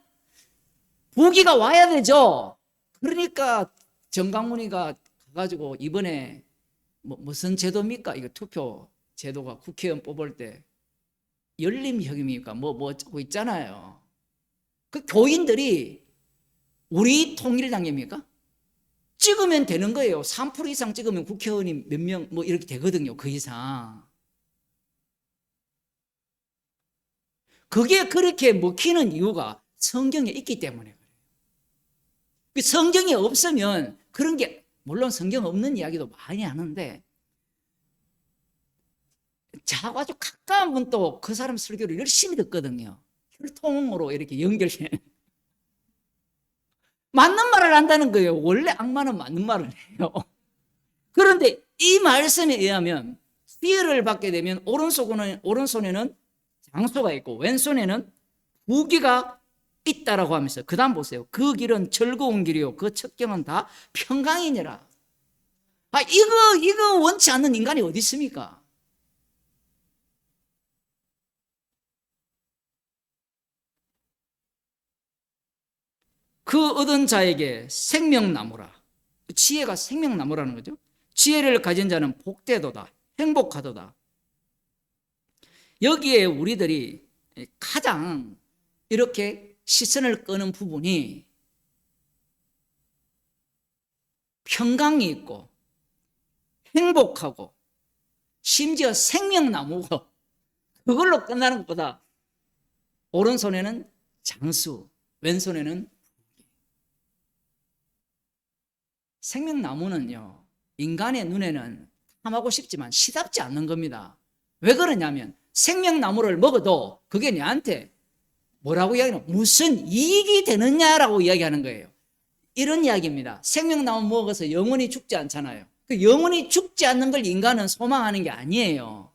부귀가 와야 되죠. 그러니까 정강훈이가 가가지고 이번에 무슨 제도입니까? 이거 투표 제도가 국회의원 뽑을 때 열림혁명입니까? 뭐 하고 있잖아요. 그 교인들이 우리 통일당입니까? 찍으면 되는 거예요. 3% 이상 찍으면 국회의원이 몇 명 뭐 이렇게 되거든요. 그 이상. 그게 그렇게 먹히는 이유가 성경에 있기 때문에 그래요. 성경이 없으면 그런 게, 물론 성경 없는 이야기도 많이 하는데 저하고 아주 가까운 분 또 그 사람 설교를 열심히 듣거든요. 혈통으로 이렇게 연결해. 맞는 말을 한다는 거예요. 원래 악마는 맞는 말을 해요. 그런데 이 말씀에 의하면 피해를 받게 되면 오른손에는 장수가 있고 왼손에는 부귀가 있다라고 하면서 그 다음 보세요. 그 길은 즐거운 길이요 그 첩경은 다 평강이니라. 이거 원치 않는 인간이 어디 있습니까? 그 얻은 자에게 생명나무라. 지혜가 생명나무라는 거죠. 지혜를 가진 자는 복되도다, 행복하도다. 여기에 우리들이 가장 이렇게 시선을 끄는 부분이 평강이 있고 행복하고 심지어 생명나무고, 그걸로 끝나는 것보다 오른손에는 장수, 왼손에는 생명나무는요, 인간의 눈에는 탐하고 싶지만 시답지 않는 겁니다. 왜 그러냐면 생명나무를 먹어도 그게 내한테 뭐라고 이야기하는, 무슨 이익이 되느냐라고 이야기하는 거예요. 이런 이야기입니다. 생명나무 먹어서 영원히 죽지 않잖아요. 그 영원히 죽지 않는 걸 인간은 소망하는 게 아니에요.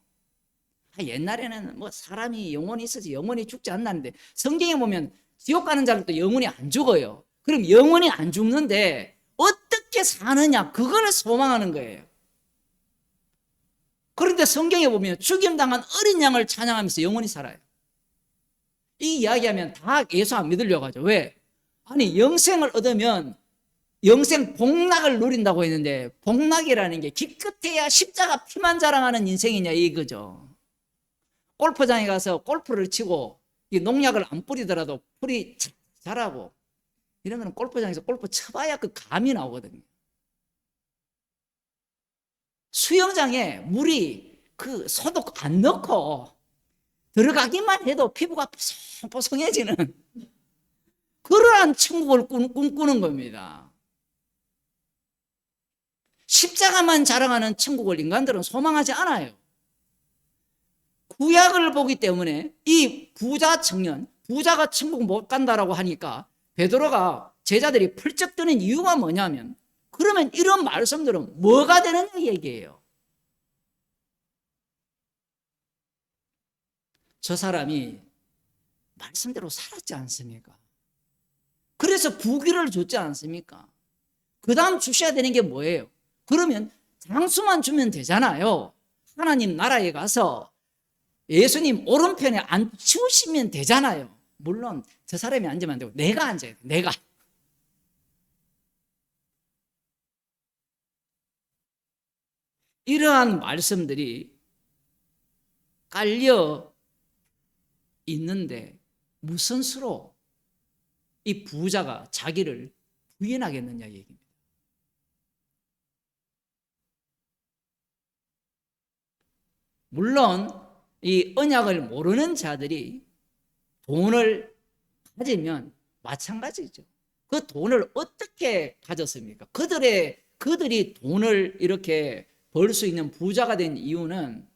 옛날에는 뭐 사람이 영원히 있어서 영원히 죽지 않는데 성경에 보면 지옥 가는 자들도 영원히 안 죽어요. 그럼 영원히 안 죽는데 어떻게 사느냐, 그걸 소망하는 거예요. 그런데 성경에 보면 죽임당한 어린 양을 찬양하면서 영원히 살아요. 이 이야기하면 다 예수 안 믿으려고 하죠. 왜? 아니, 영생을 얻으면 영생 복락을 누린다고 했는데 복락이라는 게 기껏해야 십자가 피만 자랑하는 인생이냐 이거죠. 골프장에 가서 골프를 치고 농약을 안 뿌리더라도 풀이 자라고, 이런 거는 골프장에서 골프 쳐봐야 그 감이 나오거든요. 수영장에 물이 그 소독 안 넣고 들어가기만 해도 피부가 뽀송뽀송해지는 그러한 천국을 꿈꾸는 겁니다. 십자가만 자랑하는 천국을 인간들은 소망하지 않아요. 구약을 보기 때문에 이 부자 청년, 부자가 천국 못 간다라고 하니까 베드로가 제자들이 펄쩍 뜨는 이유가 뭐냐면, 그러면 이런 말씀들은 뭐가 되느냐 얘기예요. 저 사람이 말씀대로 살았지 않습니까? 그래서 부귀를 줬지 않습니까? 그 다음 주셔야 되는 게 뭐예요? 그러면 장수만 주면 되잖아요. 하나님 나라에 가서 예수님 오른편에 앉히시면 되잖아요. 물론 저 사람이 앉으면 안 되고 내가 앉아야 돼. 내가. 이러한 말씀들이 깔려 있는데 무슨 수로 이 부자가 자기를 부인하겠느냐 얘기입니다. 물론 이 언약을 모르는 자들이 돈을 가지면 마찬가지죠. 그 돈을 어떻게 가졌습니까? 그들이 돈을 이렇게 벌 수 있는 부자가 된 이유는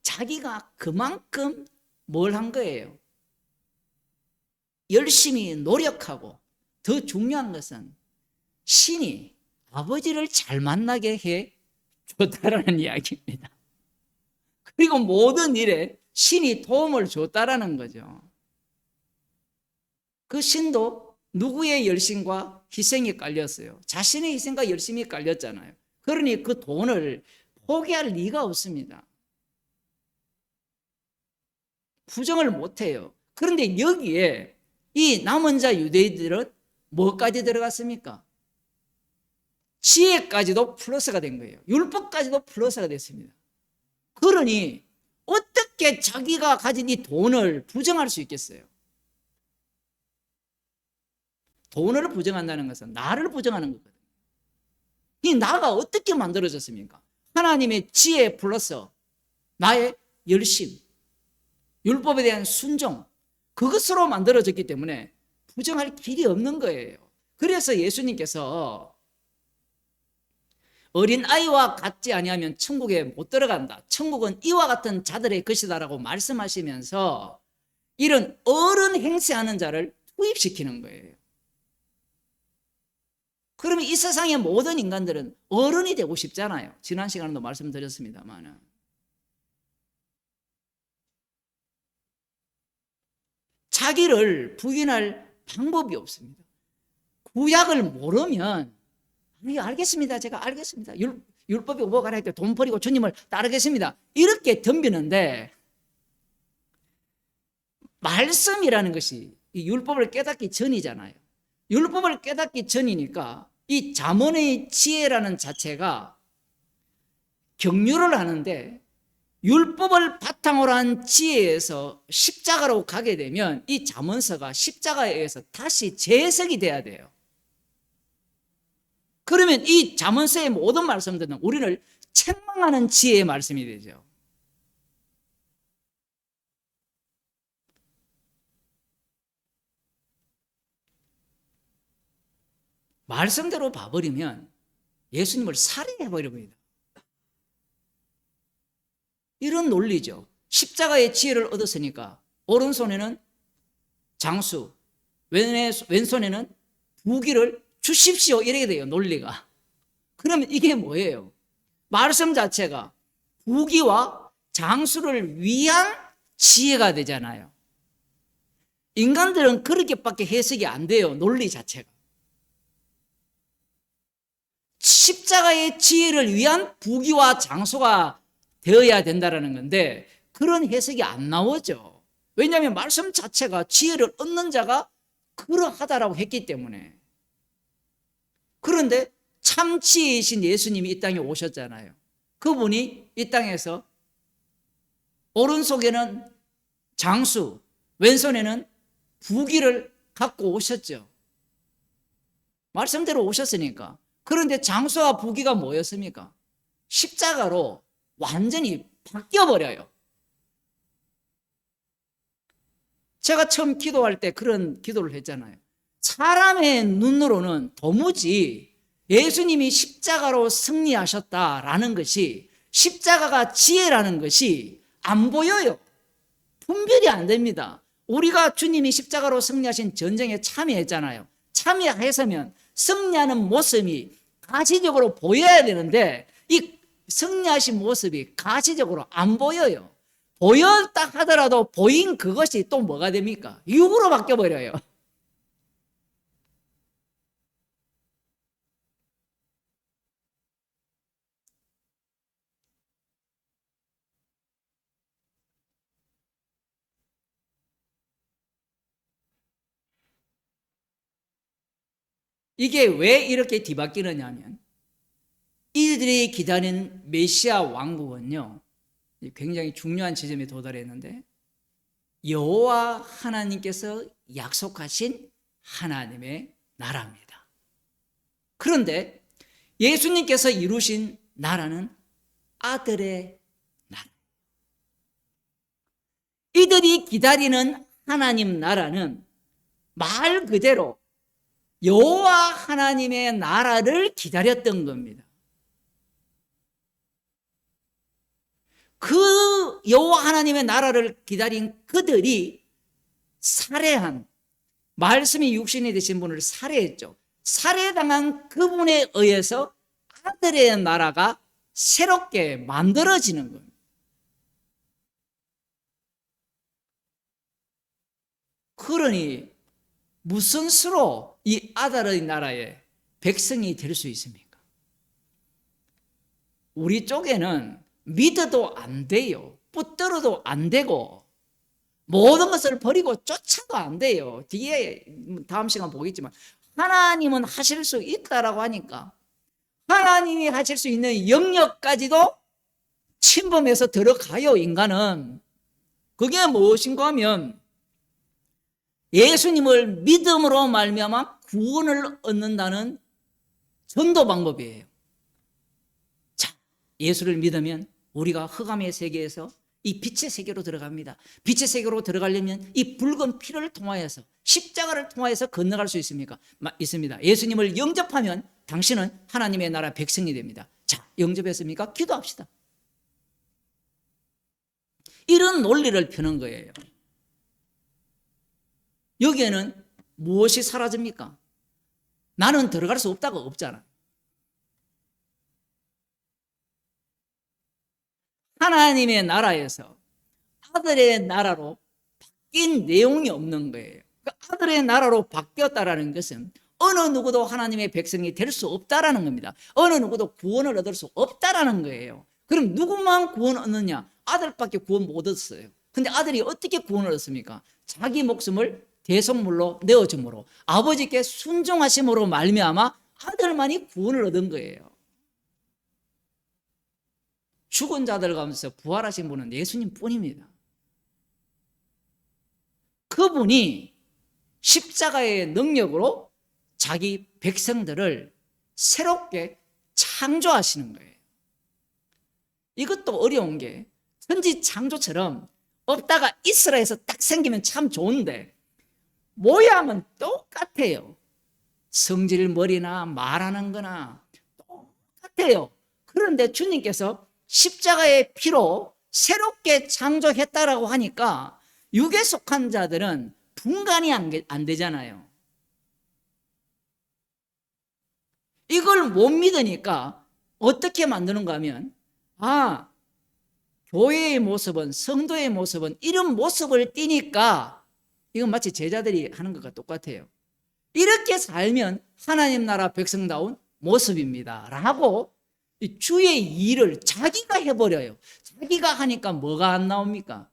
자기가 그만큼 뭘 한 거예요? 열심히 노력하고, 더 중요한 것은 신이 아버지를 잘 만나게 해 줬다라는 이야기입니다. 그리고 모든 일에 신이 도움을 줬다라는 거죠. 그 신도 누구의 열심과 희생이 깔렸어요? 자신의 희생과 열심이 깔렸잖아요. 그러니 그 돈을 포기할 리가 없습니다. 부정을 못해요. 그런데 여기에 이 남은 자 유대인들은 뭐까지 들어갔습니까? 지혜까지도 플러스가 된 거예요. 율법까지도 플러스가 됐습니다. 그러니 어떻게 자기가 가진 이 돈을 부정할 수 있겠어요? 돈을 부정한다는 것은 나를 부정하는 거거든요. 이 나가 어떻게 만들어졌습니까? 하나님의 지혜 플러스 나의 열심, 율법에 대한 순종, 그것으로 만들어졌기 때문에 부정할 길이 없는 거예요. 그래서 예수님께서 어린아이와 같지 아니하면 천국에 못 들어간다. 천국은 이와 같은 자들의 것이다라고 말씀하시면서 이런 어른 행세하는 자를 투입시키는 거예요. 그러면 이 세상의 모든 인간들은 어른이 되고 싶잖아요. 지난 시간에도 말씀드렸습니다만. 자기를 부인할 방법이 없습니다. 구약을 모르면 알겠습니다. 제가 알겠습니다. 율법이 오버가라 할 때 돈 버리고 주님을 따르겠습니다. 이렇게 덤비는데 말씀이라는 것이 이 율법을 깨닫기 전이잖아요. 율법을 깨닫기 전이니까 이 잠언의 지혜라는 자체가 경륜을 하는데 율법을 바탕으로 한 지혜에서 십자가로 가게 되면 이 잠언서가 십자가에 의해서 다시 재해석이 돼야 돼요. 그러면 이 잠언서의 모든 말씀들은 우리를 책망하는 지혜의 말씀이 되죠. 말씀대로 봐버리면 예수님을 살인해버립니다. 이런 논리죠. 십자가의 지혜를 얻었으니까 오른손에는 장수, 왼손에는 부귀를 주십시오 이렇게 돼요. 논리가. 그러면 이게 뭐예요? 말씀 자체가 부귀와 장수를 위한 지혜가 되잖아요. 인간들은 그렇게밖에 해석이 안 돼요. 논리 자체가. 십자가의 지혜를 위한 부귀와 장수가 되어야 된다는 건데 그런 해석이 안 나오죠. 왜냐하면 말씀 자체가 지혜를 얻는 자가 그러하다라고 했기 때문에. 그런데 참 지혜이신 예수님이 이 땅에 오셨잖아요. 그분이 이 땅에서 오른손에는 장수, 왼손에는 부귀를 갖고 오셨죠. 말씀대로 오셨으니까. 그런데 장수와 부귀가 뭐였습니까? 십자가로 완전히 바뀌어버려요. 제가 처음 기도할 때 그런 기도를 했잖아요. 사람의 눈으로는 도무지 예수님이 십자가로 승리하셨다라는 것이, 십자가가 지혜라는 것이 안 보여요. 분별이 안 됩니다. 우리가 주님이 십자가로 승리하신 전쟁에 참여했잖아요. 참여했으면 승리하는 모습이 가시적으로 보여야 되는데 이 승리하신 모습이 가시적으로 안 보여요. 보였다 하더라도 보인 그것이 또 뭐가 됩니까? 육으로 바뀌어버려요. 이게 왜 이렇게 뒤바뀌느냐면 이들이 기다린 메시아 왕국은요, 굉장히 중요한 지점에 도달했는데 여호와 하나님께서 약속하신 하나님의 나라입니다. 그런데 예수님께서 이루신 나라는 아들의 나라. 이들이 기다리는 하나님 나라는 말 그대로 여호와 하나님의 나라를 기다렸던 겁니다. 그 여호와 하나님의 나라를 기다린 그들이 살해한, 말씀이 육신이 되신 분을 살해했죠. 살해당한 그분에 의해서 아들의 나라가 새롭게 만들어지는 겁니다. 그러니 무슨 수로 이 아들의 나라의 백성이 될 수 있습니까? 우리 쪽에는 믿어도 안 돼요. 붙들어도 안 되고 모든 것을 버리고 쫓아도 안 돼요. 뒤에 다음 시간 보겠지만 하나님은 하실 수 있다라고 하니까 하나님이 하실 수 있는 영역까지도 침범해서 들어가요. 인간은. 그게 무엇인가 하면 예수님을 믿음으로 말미암아 구원을 얻는다는 전도 방법이에요. 자, 예수를 믿으면 우리가 흑암의 세계에서 이 빛의 세계로 들어갑니다. 빛의 세계로 들어가려면 이 붉은 피를 통하여서 십자가를 통하여서 건너갈 수 있습니까? 있습니다. 예수님을 영접하면 당신은 하나님의 나라 백성이 됩니다. 자, 영접했습니까? 기도합시다. 이런 논리를 펴는 거예요. 여기에는 무엇이 사라집니까? 나는 들어갈 수 없다고 없잖아. 하나님의 나라에서 아들의 나라로 바뀐 내용이 없는 거예요. 그 아들의 나라로 바뀌었다라는 것은 어느 누구도 하나님의 백성이 될 수 없다라는 겁니다. 어느 누구도 구원을 얻을 수 없다라는 거예요. 그럼 누구만 구원 얻느냐? 아들밖에 구원 못 얻었어요. 근데 아들이 어떻게 구원을 얻습니까? 자기 목숨을 대속물로 내어줌으로, 아버지께 순종하심으로 말미암아 아들만이 구원을 얻은 거예요. 죽은 자들 가운데서 부활하신 분은 예수님 뿐입니다. 그분이 십자가의 능력으로 자기 백성들을 새롭게 창조하시는 거예요. 이것도 어려운 게 천지 창조처럼 없다가 있으라 해서 딱 생기면 참 좋은데 모양은 똑같아요. 성질 머리나 말하는 거나 똑같아요. 그런데 주님께서 십자가의 피로 새롭게 창조했다라고 하니까 육에 속한 자들은 분간이 안 되잖아요. 이걸 못 믿으니까 어떻게 만드는가 하면 교회의 모습은, 성도의 모습은 이런 모습을 띠니까 이건 마치 제자들이 하는 것과 똑같아요. 이렇게 살면 하나님 나라 백성다운 모습입니다 라고 주의 일을 자기가 해버려요. 자기가 하니까 뭐가 안 나옵니까?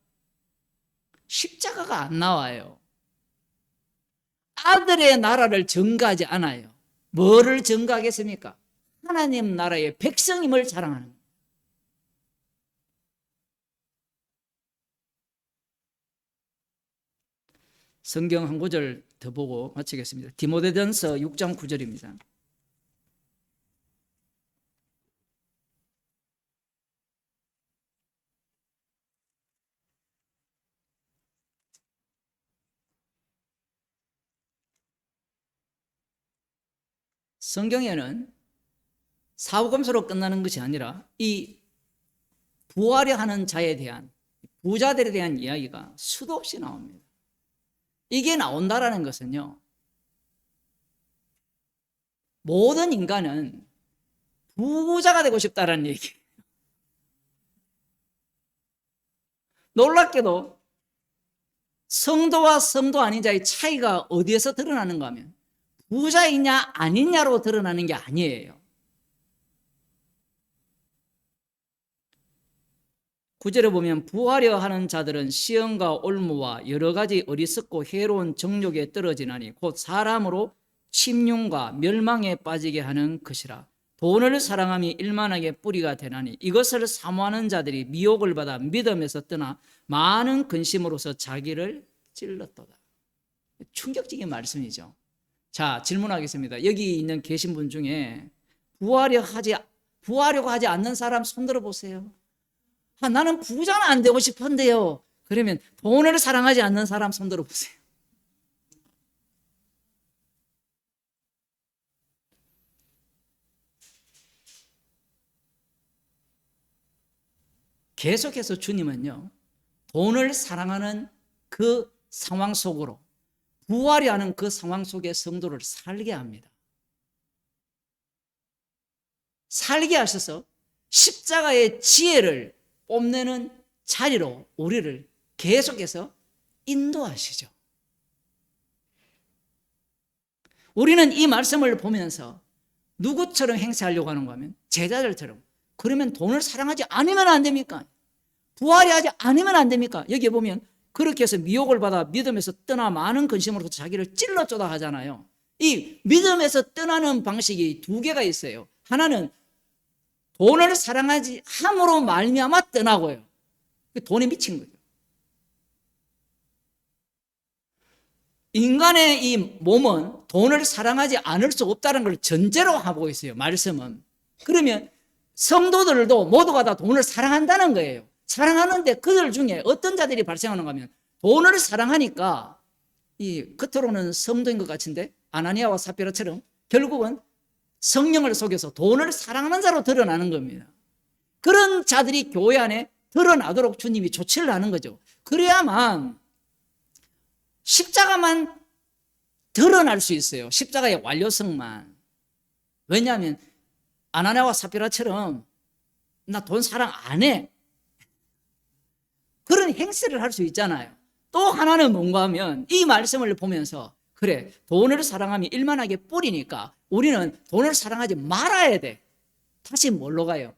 십자가가 안 나와요. 아들의 나라를 전가하지 않아요. 뭐를 전가하겠습니까? 하나님 나라의 백성임을 자랑하는 거예요. 성경 한 구절 더 보고 마치겠습니다. 디모데전서 6장 9절입니다. 성경에는 사후검수로 끝나는 것이 아니라 이 부활을 하는 자에 대한, 부자들에 대한 이야기가 수도 없이 나옵니다. 이게 나온다라는 것은요, 모든 인간은 부자가 되고 싶다라는 얘기예요. 놀랍게도 성도와 성도 아닌 자의 차이가 어디에서 드러나는가 하면 부자이냐 아니냐로 드러나는 게 아니에요. 9절에 보면 부하려 하는 자들은 시험과 올무와 여러 가지 어리석고 해로운 정욕에 떨어지나니 곧 사람으로 침륜과 멸망에 빠지게 하는 것이라. 돈을 사랑함이 일만하게 뿌리가 되나니 이것을 사모하는 자들이 미혹을 받아 믿음에서 떠나 많은 근심으로서 자기를 찔렀도다. 충격적인 말씀이죠. 자, 질문하겠습니다. 여기 있는 계신 분 중에 부하려고 하지 않는 사람 손들어 보세요. 나는 부자는 안 되고 싶은데요. 그러면 돈을 사랑하지 않는 사람 손들어 보세요. 계속해서 주님은요, 돈을 사랑하는 그 상황 속으로, 부하려 하는 그 상황 속에 성도를 살게 합니다. 살게 하셔서 십자가의 지혜를 뽐내는 자리로 우리를 계속해서 인도하시죠. 우리는 이 말씀을 보면서 누구처럼 행세하려고 하는가 하면 제자들처럼, 그러면 돈을 사랑하지 않으면 안 됩니까? 부하려 하지 않으면 안 됩니까? 여기 보면 그렇게 해서 미혹을 받아 믿음에서 떠나 많은 근심으로 자기를 찔러쪼다 하잖아요. 이 믿음에서 떠나는 방식이 두 개가 있어요. 하나는 돈을 사랑하지 함으로 말미암아 떠나고요. 돈에 미친 거죠. 인간의 이 몸은 돈을 사랑하지 않을 수 없다는 걸 전제로 하고 있어요. 말씀은. 그러면 성도들도 모두가 다 돈을 사랑한다는 거예요. 사랑하는데 그들 중에 어떤 자들이 발생하는가 하면 돈을 사랑하니까 이 겉으로는 성도인 것 같은데 아나니아와 삽비라처럼 결국은 성령을 속여서 돈을 사랑하는 자로 드러나는 겁니다. 그런 자들이 교회 안에 드러나도록 주님이 조치를 하는 거죠. 그래야만 십자가만 드러날 수 있어요. 십자가의 완료성만. 왜냐하면 아나니아와 삽비라처럼 나 돈 사랑 안 해, 그런 행세를 할 수 있잖아요. 또 하나는 뭔가 하면 이 말씀을 보면서 그래, 돈을 사랑하면 일만하게 뿌리니까 우리는 돈을 사랑하지 말아야 돼. 다시 뭘로 가요?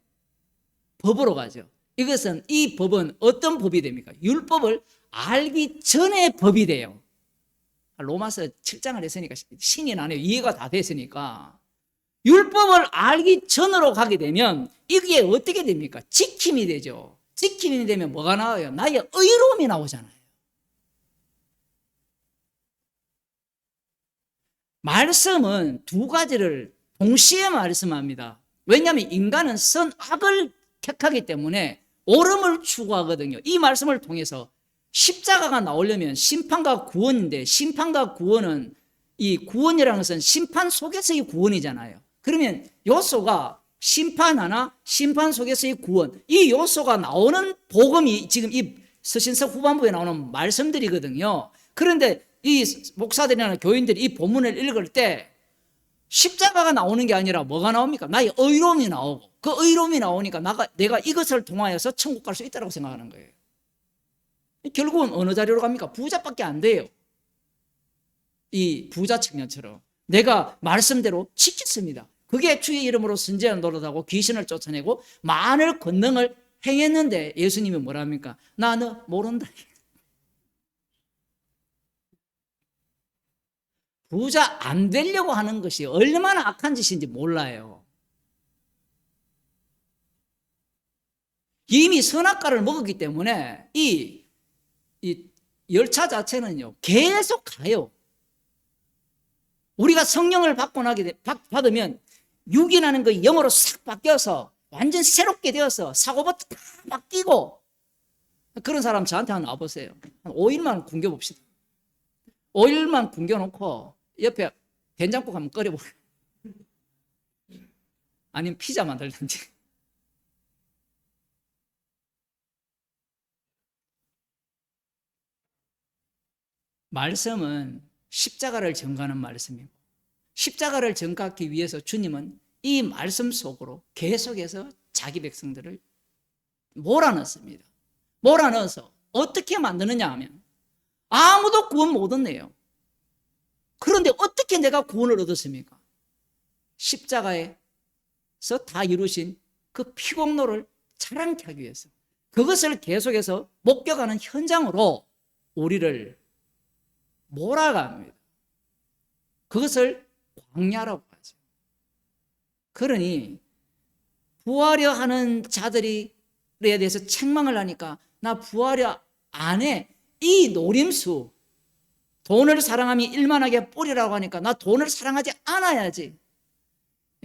법으로 가죠. 이것은, 이 법은 어떤 법이 됩니까? 율법을 알기 전에 법이 돼요. 로마서 7장을 했으니까 신이 나네요. 이해가 다 됐으니까. 율법을 알기 전으로 가게 되면 이게 어떻게 됩니까? 지킴이 되죠. 지킴이 되면 뭐가 나와요? 나의 의로움이 나오잖아요. 말씀은 두 가지를 동시에 말씀합니다. 왜냐하면 인간은 선악을 택하기 때문에 옳음을 추구하거든요. 이 말씀을 통해서 십자가가 나오려면 심판과 구원인데, 심판과 구원은, 이 구원이라는 것은 심판 속에서의 구원이잖아요. 그러면 요소가 심판 하나, 심판 속에서의 구원, 이 요소가 나오는 복음이 지금 이 서신서 후반부에 나오는 말씀들이거든요. 그런데 이 목사들이나 교인들이 이 본문을 읽을 때 십자가가 나오는 게 아니라 뭐가 나옵니까? 나의 의로움이 나오고, 그 의로움이 나오니까 내가 이것을 통하여서 천국 갈 수 있다고 생각하는 거예요. 결국은 어느 자리로 갑니까? 부자밖에 안 돼요. 이 부자 청년처럼 내가 말씀대로 지켰습니다. 그게 주의 이름으로 선지자를 노릇하고 귀신을 쫓아내고 많은 권능을 행했는데 예수님이 뭐라 합니까? 나 너 모른다. 부자 안 되려고 하는 것이 얼마나 악한 짓인지 몰라요. 이미 선악과를 먹었기 때문에 이 열차 자체는요 계속 가요. 우리가 성령을 받으면 육이라는 그 영어로 싹 바뀌어서 완전 새롭게 되어서 사고부터 다 바뀌고, 그런 사람 저한테 한번 와보세요. 한 5일만 굶겨봅시다. 5일만 굶겨놓고 옆에 된장국 한번 끓여보세요. 아니면 피자 만들든지. 말씀은 십자가를 전가하는 말씀이고, 십자가를 전가하기 위해서 주님은 이 말씀 속으로 계속해서 자기 백성들을 몰아넣습니다. 몰아넣어서 어떻게 만드느냐 하면 아무도 구원 못 얻네요. 그런데 어떻게 내가 구원을 얻었습니까? 십자가에서 다 이루신 그 피공로를 자랑케 하기 위해서, 그것을 계속해서 목격하는 현장으로 우리를 몰아갑니다. 그것을 광야라고 하죠. 그러니 부하려 하는 자들에 대해서 책망을 하니까 나 부하려 안 해. 이 노림수, 돈을 사랑함이 일만하게 뿌리라고 하니까 나 돈을 사랑하지 않아야지.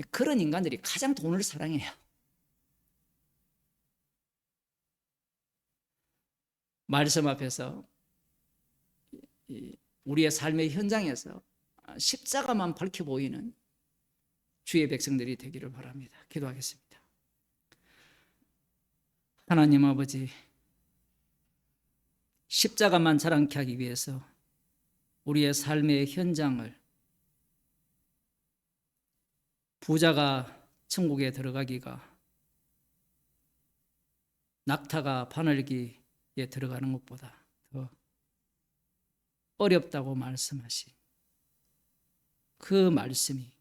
그런 인간들이 가장 돈을 사랑해요. 말씀 앞에서 우리의 삶의 현장에서 십자가만 밝혀 보이는 주의 백성들이 되기를 바랍니다. 기도하겠습니다. 하나님 아버지, 십자가만 자랑케 하기 위해서 우리의 삶의 현장을 부자가 천국에 들어가기가 낙타가 바늘기에 들어가는 것보다 더 어렵다고 말씀하신 그 말씀이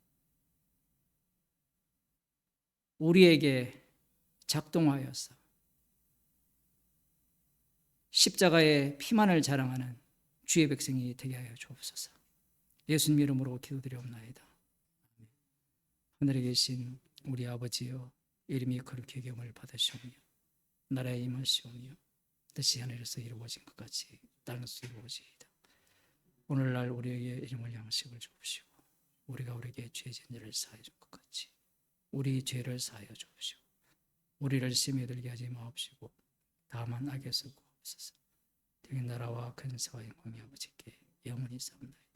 우리에게 작동하여서 십자가의 피만을 자랑하는 주의 백성이 되게 하여 주옵소서. 예수님 이름으로 기도드리옵나이다. 하늘에 계신 우리 아버지여, 이름이 거룩히 여김을 받으시오며 나라에 임하시오며 뜻이 하늘에서 이루어진 것 같이 땅에서 이루어지이다. 오늘날 우리에게 일용할 양식을 주옵시고 우리가 우리에게 죄 지은 자를 사하여 준 것 같이 우리 죄를 사하여 주옵시고 우리를 시험에 들게 하지 마옵시고 다만 악에서 구하옵소서. 되게 나라와 근세와 영광이 아버지께 영원히 있사옵나이다.